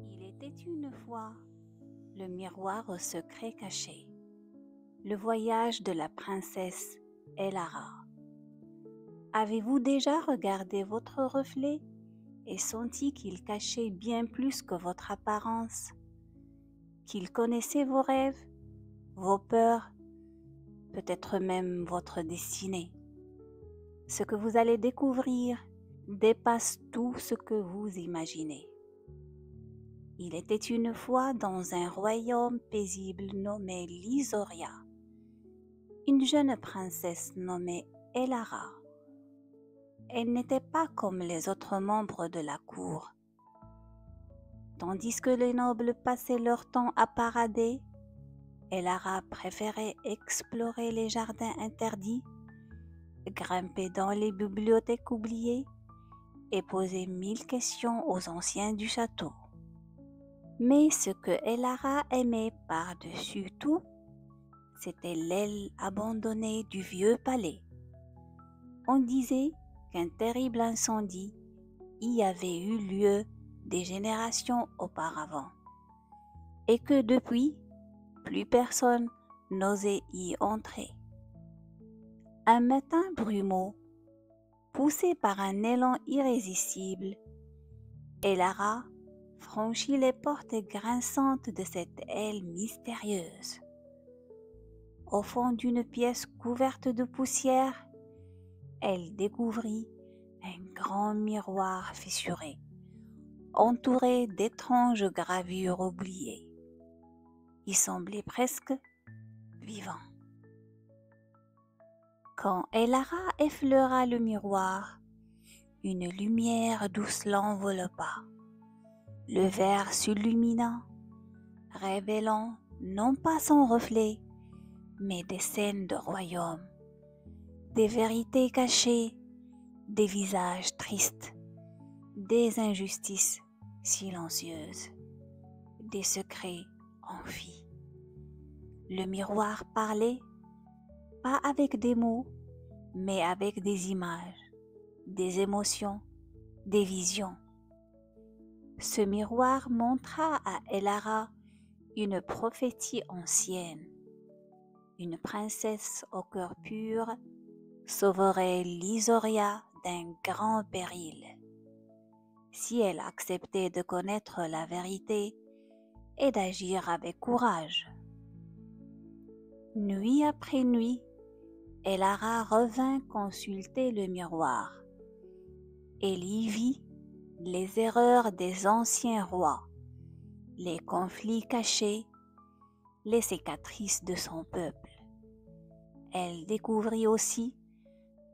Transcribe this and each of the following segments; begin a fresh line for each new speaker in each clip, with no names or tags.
Il était une fois le miroir au secret caché, le voyage de la princesse Elara. Avez-vous déjà regardé votre reflet et senti qu'il cachait bien plus que votre apparence, qu'il connaissait vos rêves, vos peurs, peut-être même votre destinée? Ce que vous allez découvrir dépasse tout ce que vous imaginez. Il était une fois dans un royaume paisible nommé Lysoria, une jeune princesse nommée Elara. Elle n'était pas comme les autres membres de la cour. Tandis que les nobles passaient leur temps à parader, Elara préférait explorer les jardins interdits, grimper dans les bibliothèques oubliées et poser 1000 questions aux anciens du château. Mais ce que Elara aimait par-dessus tout, c'était l'aile abandonnée du vieux palais. On disait qu'un terrible incendie y avait eu lieu des générations auparavant et que depuis, plus personne n'osait y entrer. Un matin brumeux, poussé par un élan irrésistible, Elara franchit les portes grinçantes de cette aile mystérieuse. Au fond d'une pièce couverte de poussière, elle découvrit un grand miroir fissuré, entouré d'étranges gravures oubliées. Il semblait presque vivant. Quand Elara effleura le miroir, une lumière douce l'enveloppa. Le verre s'illumina, révélant non pas son reflet, mais des scènes de royaume, des vérités cachées, des visages tristes, des injustices silencieuses, des secrets enfuis. Le miroir parlait, pas avec des mots, mais avec des images, des émotions, des visions. Ce miroir montra à Elara une prophétie ancienne. Une princesse au cœur pur sauverait Lysoria d'un grand péril si elle acceptait de connaître la vérité et d'agir avec courage. Nuit après nuit, Elara revint consulter le miroir. Elle y vit les erreurs des anciens rois, les conflits cachés, les cicatrices de son peuple. Elle découvrit aussi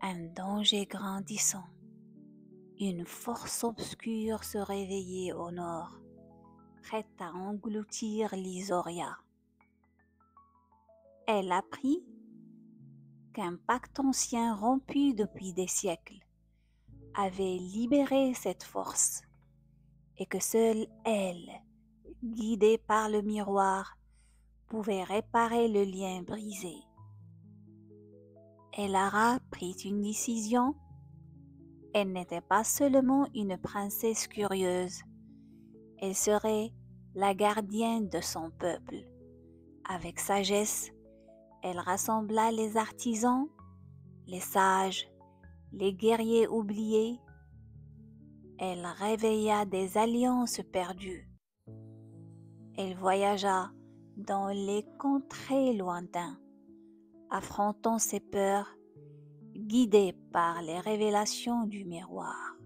un danger grandissant. Une force obscure se réveillait au nord, prête à engloutir Lysoria. Elle apprit qu'un pacte ancien rompu depuis des siècles avait libéré cette force et que seule elle, guidée par le miroir, pouvait réparer le lien brisé. Elara prit une décision. Elle n'était pas seulement une princesse curieuse, elle serait la gardienne de son peuple. Avec sagesse, elle rassembla les artisans, les sages, les guerriers oubliés. Elle réveilla des alliances perdues. Elle voyagea dans les contrées lointains, affrontant ses peurs, guidée par les révélations du miroir.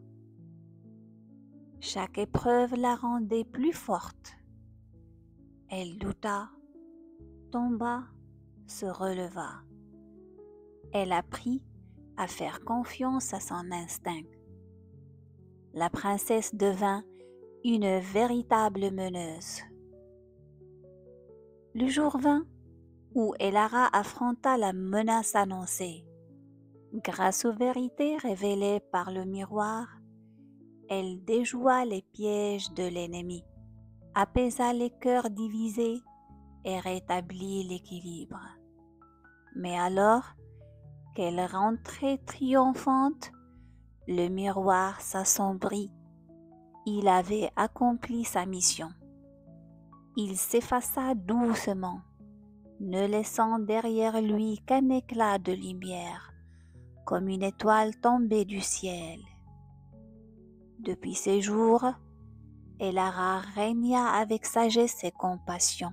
Chaque épreuve la rendait plus forte. Elle douta, tomba, se releva. Elle apprit à faire confiance à son instinct. La princesse devint une véritable meneuse. Le jour vint où Elara affronta la menace annoncée. Grâce aux vérités révélées par le miroir, elle déjoua les pièges de l'ennemi, apaisa les cœurs divisés et rétablit l'équilibre. Mais alors qu'elle rentrait triomphante, le miroir s'assombrit. Il avait accompli sa mission. Il s'effaça doucement, ne laissant derrière lui qu'un éclat de lumière, comme une étoile tombée du ciel. Depuis ces jours, Elara régna avec sagesse et compassion.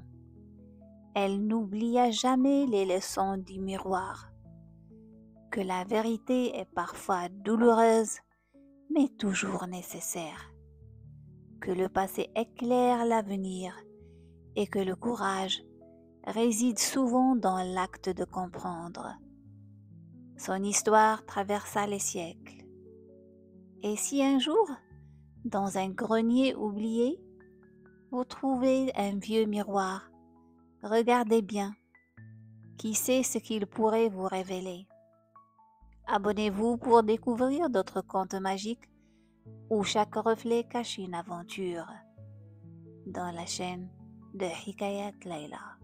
Elle n'oublia jamais les leçons du miroir, que la vérité est parfois douloureuse, mais toujours nécessaire, que le passé éclaire l'avenir et que le courage réside souvent dans l'acte de comprendre. Son histoire traversa les siècles. Et si un jour, dans un grenier oublié, vous trouvez un vieux miroir, regardez bien, qui sait ce qu'il pourrait vous révéler. Abonnez-vous pour découvrir d'autres contes magiques où chaque reflet cache une aventure dans la chaîne de Hikayat Layla.